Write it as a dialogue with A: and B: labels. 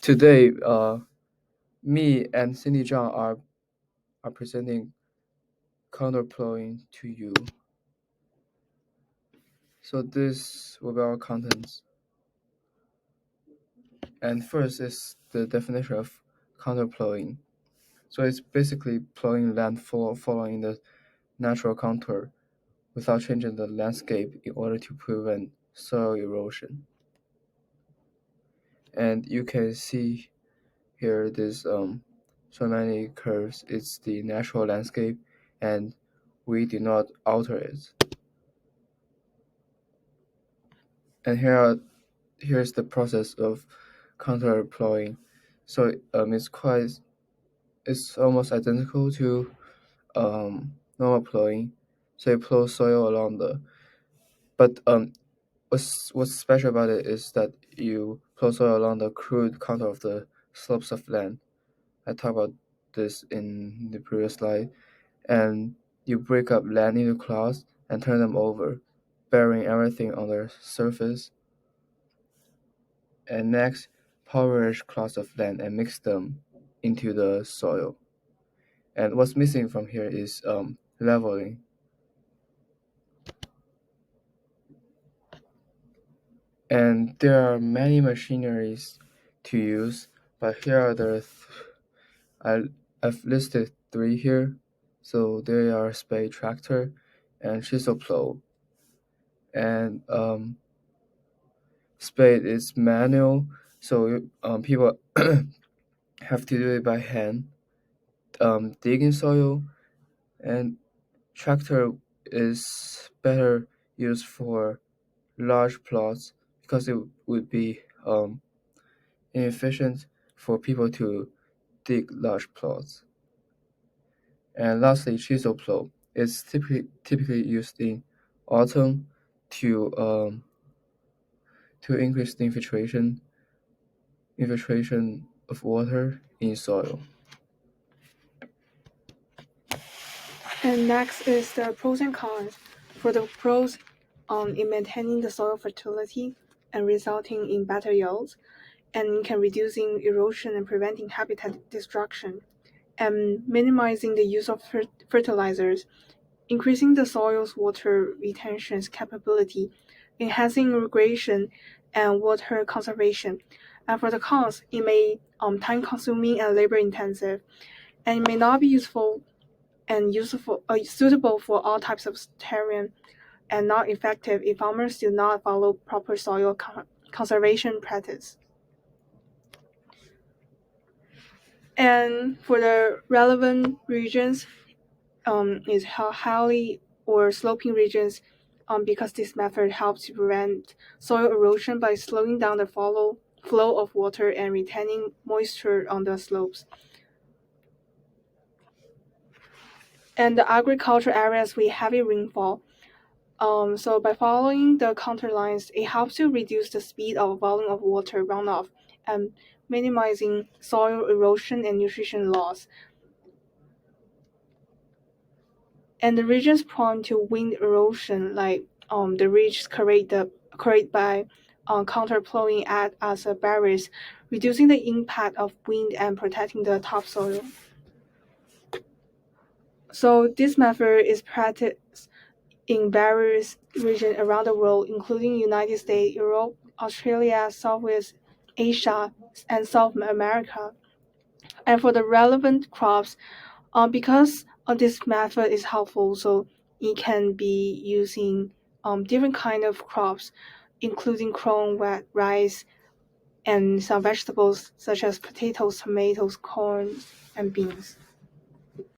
A: Today, me and Cindy Zhang are presenting counterplowing to you. So this will be our contents. And first is the definition of counterplowing. So it's basically plowing land following the natural contour without changing the landscape in order to prevent soil erosion. And you can see here this so many curves. It's the natural landscape, and we do not alter it. And here's the process of counter plowing. So it's almost identical to normal plowing. So you plow soil along but what's special about it is that you plow soil along the crude contour of the slopes of land. I talked about this in the previous slide. And you break up land into clods and turn them over, burying everything on their surface. And next, pulverize clods of land and mix them into the soil. And what's missing from here is leveling. And there are many machineries to use, but here are I've listed 3 here. So they are spade tractor and chisel plow. And spade is manual, so people have to do it by hand, digging soil, and tractor is better used for large plots because it would be inefficient for people to dig large plots. And lastly, chisel plow is typically used in autumn to increase the infiltration of water in soil.
B: And next is the pros and cons. For the pros, in maintaining the soil fertility and resulting in better yields, and can reducing erosion and preventing habitat destruction, and minimizing the use of fertilizers, increasing the soil's water retention capability, enhancing irrigation and water conservation. And for the cons, it may time-consuming and labor-intensive, and it may not be suitable for all types of terrain, and not effective if farmers do not follow proper soil conservation practice. And for the relevant regions, is hilly or sloping regions, because this method helps to prevent soil erosion by slowing down the flow of water and retaining moisture on the slopes. And the agriculture areas with heavy rainfall. So by following the contour lines, it helps to reduce the speed of volume of water runoff and minimizing soil erosion and nutrition loss. And the regions prone to wind erosion, like the ridges created by counter plowing act as a barriers, reducing the impact of wind and protecting the topsoil. So this method is practiced in various regions around the world, including United States, Europe, Australia, Southwest Asia, and South America. And for the relevant crops, because this method is helpful, so it can be using different kind of crops, including corn, rice, and some vegetables such as potatoes, tomatoes, corn, and beans.